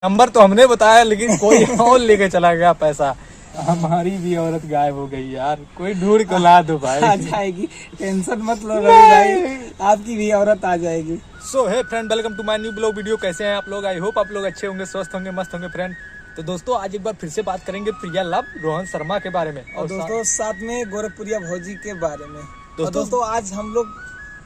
Number तो हमने बताया लेकिन कोई और लेके चला गया पैसा। हमारी भी औरत गायब हो गई यार, कोई ढूंढ के ला दो भाई। आ जाएगी, टेंशन मत लो रवि भाई, आपकी भी औरत आ जाएगी। So hey friend, welcome to my new blog video. कैसे हैं आप लोग? आई होप आप लोग अच्छे होंगे, स्वस्थ होंगे, मस्त होंगे फ्रेंड। तो दोस्तों आज एक बार फिर से बात करेंगे प्रिया लव रोहन शर्मा के बारे में और दोस्तों साथ में गोरखपुरिया भौजी के बारे में। दोस्तों आज हम लोग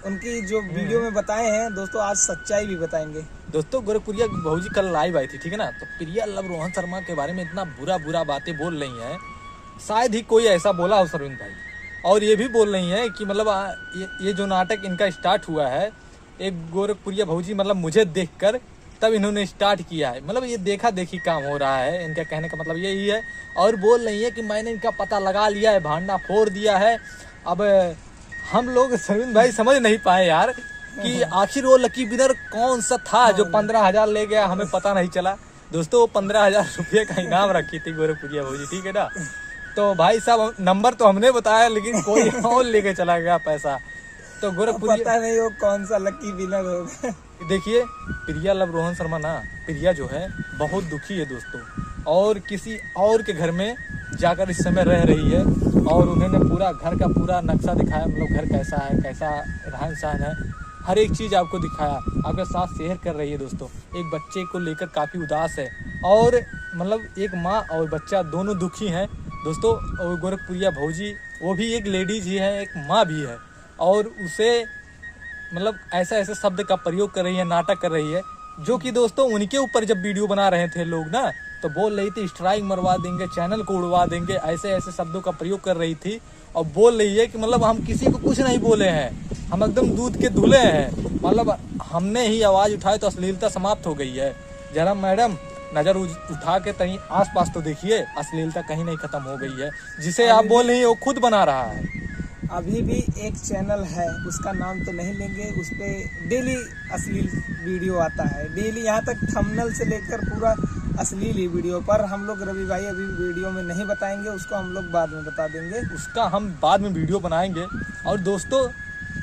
उनकी जो वीडियो में बताए हैं दोस्तों, आज सच्चाई भी बताएंगे। दोस्तों गोरखपुरिया भौजी कल लाइव आई थी, ठीक है ना। तो प्रिया लव रोहन शर्मा के बारे में इतना बुरा बातें बोल रही हैं, शायद ही कोई ऐसा बोला हो सरविंद भाई। और ये भी बोल रही हैं कि मतलब ये जो नाटक इनका स्टार्ट हुआ है, एक गोरखपुरिया भौजी मतलब मुझे देखकर तब इन्होंने स्टार्ट किया है। मतलब ये देखा देखी काम हो रहा है, इनका कहने का मतलब यही है। और बोल रही है कि मैंने इनका पता लगा लिया है, भांडा फोड़ दिया है। अब हम लोग सरविंद भाई समझ नहीं पाए यार कि आखिर वो लकी विनर कौन सा था जो 15,000 ले गया, हमें पता नहीं चला। दोस्तों 15,000 रुपये का इनाम रखी थी गोरखपुरिया भौजी, ठीक है ना। तो भाई साहब नंबर तो हमने बताया लेकिन कोई और लेके चला गया पैसा। तो गोरखपुरिया पता नहीं वो कौन सा लकी विनर होगा। देखिए प्रिया लव रोहन शर्मा ना, प्रिया जो है बहुत दुखी है दोस्तों, और किसी और के घर में जाकर इस समय रह रही है। और उन्होंने पूरा घर का पूरा नक्शा दिखाया, मतलब घर कैसा है, कैसा रहन सहन है, हर एक चीज़ आपको दिखाया, आपके साथ शेयर कर रही है दोस्तों। एक बच्चे को लेकर काफ़ी उदास है, और मतलब एक माँ और बच्चा दोनों दुखी हैं दोस्तों। और गोरखपुरिया भौजी वो भी एक लेडीज ही है, एक माँ भी है, और उसे मतलब ऐसे शब्द का प्रयोग कर रही है, नाटक कर रही है, जो कि दोस्तों उनके ऊपर जब वीडियो बना रहे थे लोग ना, तो बोल रही थी स्ट्राइक मरवा देंगे, चैनल को उड़वा देंगे, ऐसे शब्दों का प्रयोग कर रही थी। और बोल रही है कि मतलब हम किसी को कुछ नहीं बोले हैं, हम एकदम दूध के धुले हैं, मतलब हमने ही आवाज़ उठाई तो अश्लीलता समाप्त हो गई है। जरा मैडम नज़र उठा के कहीं आसपास तो देखिए, अश्लीलता कहीं नहीं खत्म हो गई है। जिसे आप बोल रही है वो खुद बना रहा है। अभी भी एक चैनल है, उसका नाम तो नहीं लेंगे, उस पर डेली अश्लील वीडियो आता है, डेली यहाँ तक थंबनेल से लेकर पूरा अश्लील ही वीडियो। पर हम लोग रवि भाई अभी वीडियो में नहीं बताएंगे, उसको हम लोग बाद में बता देंगे, उसका हम बाद में वीडियो बनाएंगे। और दोस्तों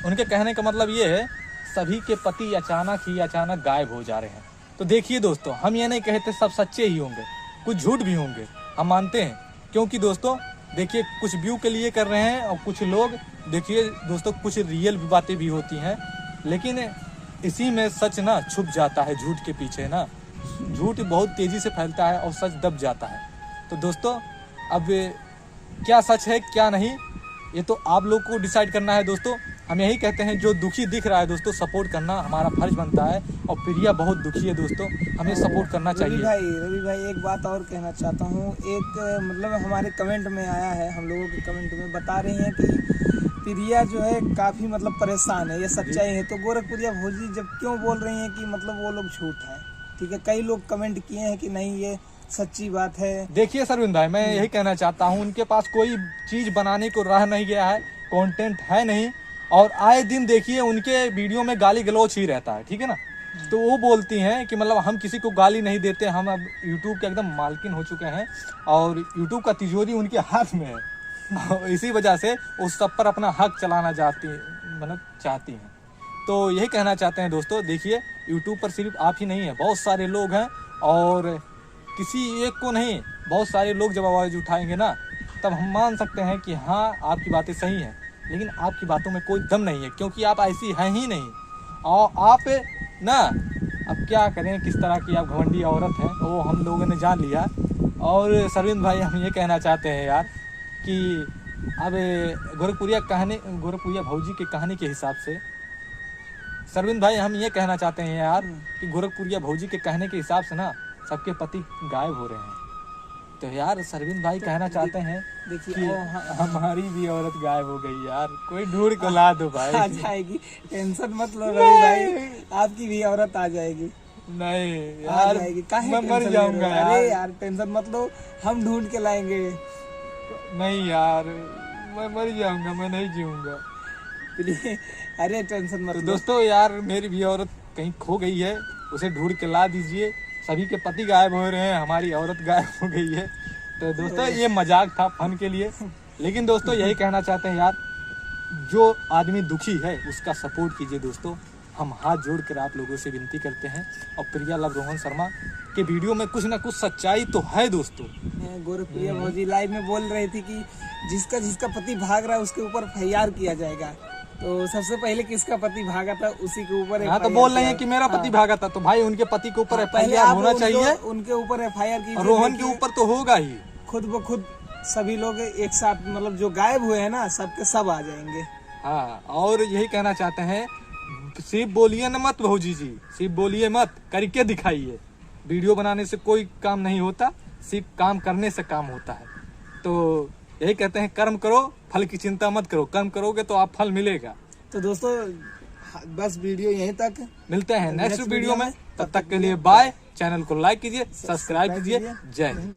उनके कहने का मतलब ये है, सभी के पति अचानक गायब हो जा रहे हैं। तो देखिए दोस्तों, हम ये नहीं कहते सब सच्चे ही होंगे, कुछ झूठ भी होंगे, हम मानते हैं। क्योंकि दोस्तों देखिए कुछ व्यू के लिए कर रहे हैं, और कुछ लोग देखिए दोस्तों कुछ रियल बातें भी होती हैं, लेकिन इसी में सच ना छुप जाता है। झूठ के पीछे ना, झूठ बहुत तेजी से फैलता है और सच दब जाता है। तो दोस्तों अब क्या सच है क्या नहीं, ये तो आप लोग को डिसाइड करना है दोस्तों। हम यही कहते हैं, जो दुखी दिख रहा है दोस्तों, सपोर्ट करना हमारा फर्ज बनता है। और प्रिया बहुत दुखी है दोस्तों, हमें सपोर्ट करना चाहिए। रवि भाई एक बात और कहना चाहता हूँ। एक मतलब हमारे कमेंट में आया है, हम लोगों के कमेंट में बता रहे हैं कि प्रिया जो है काफ़ी मतलब परेशान है, ये सच्चाई है। तो गोरखपुरिया भौजी जब क्यों बोल रही हैं कि मतलब वो लोग झूठ है, ठीक है। कई लोग कमेंट किए हैं कि नहीं ये सच्ची बात है। देखिए सरविंद भाई, मैं यही कहना चाहता हूँ, उनके पास कोई चीज़ बनाने को रह नहीं गया है, कंटेंट है नहीं, और आए दिन देखिए उनके वीडियो में गाली गलौज ही रहता है, ठीक है ना। तो वो बोलती हैं कि मतलब हम किसी को गाली नहीं देते, हम अब यूट्यूब के एकदम मालकिन हो चुके हैं, और यूट्यूब का तिजोरी उनके हाथ में है। इसी वजह से उस सब पर अपना हक चलाना चाहती हैं। तो यही कहना चाहते हैं दोस्तों। देखिए यूट्यूब पर सिर्फ आप ही नहीं है, बहुत सारे लोग हैं, और किसी एक को नहीं, बहुत सारे लोग जब आवाज़ उठाएंगे ना, तब हम मान सकते हैं कि हाँ आपकी बातें सही हैं। लेकिन आपकी बातों में कोई दम नहीं है, क्योंकि आप ऐसी हैं ही नहीं। और आप ना अब क्या करें, किस तरह की आप घमंडी औरत हैं वो हम लोगों ने जान लिया। और सरविंद भाई हम ये कहना चाहते हैं यार कि अब गोरखपुरिया भौजी की कहानी के हिसाब से, सरविंद भाई हम ये कहना चाहते हैं यार कि गोरखपुरिया भौजी के कहने के हिसाब से ना सबके पति गायब हो रहे हैं। तो यार सरविंद भाई कहना चाहते हैं देखिए हमारी भी औरत गायब हो गई यार, कोई ढूंढ के ला दो भाई। आ जाएगी, टेंशन मत लो रवि भाई, आपकी भी औरत आ जाएगी। नहीं यार, मैं मर जाऊंगा यार। अरे यार टेंशन मत लो, हम ढूंढ के लाएंगे। नहीं यार मैं मर जाऊंगा, मैं नहीं जीऊंगा। अरे टेंशन मत लो दोस्तों, यार मेरी भी औरत कहीं खो गई है, उसे ढूंढ के ला दीजिए। सभी के पति गायब हो रहे हैं, हमारी औरत गायब हो गई है। तो दोस्तों ये मजाक था, फन के लिए। लेकिन दोस्तों यही कहना चाहते हैं यार, जो आदमी दुखी है उसका सपोर्ट कीजिए दोस्तों। हम हाथ जोड़कर आप लोगों से विनती करते हैं। और प्रिया लव रोहन शर्मा के वीडियो में कुछ ना कुछ सच्चाई तो है दोस्तों। गोरखप्रिया भौजी लाइव में बोल रही थी कि जिसका पति भाग रहा है उसके ऊपर FIR किया जाएगा। तो सबसे पहले किसका पति भागा था उसी के ऊपर हाँ, तो बोल रहे हैं कि मेरा पति भागा था, तो भाई उनके पति के ऊपर FIR होना चाहिए। उनके ऊपर FIR की, रोहन के ऊपर तो होगा ही। खुद ब खुद सभी लोग एक साथ, मतलब जो गायब हुए हैं ना, सबके सब आ जाएंगे। हाँ, और यही कहना चाहते हैं, सिर्फ बोलिए न मत भौजी जी, सिर्फ बोलिए मत, करके दिखाइए। वीडियो बनाने से कोई काम नहीं होता, सिर्फ काम करने से काम होता है। तो यही कहते हैं, कर्म करो, फल की चिंता मत करो। कर्म करोगे तो आप फल मिलेगा। तो दोस्तों बस वीडियो यहीं तक, मिलते हैं नेक्स्ट वीडियो में। तब तक के लिए बाय। चैनल को लाइक कीजिए, सब्सक्राइब कीजिए। जय हिंद।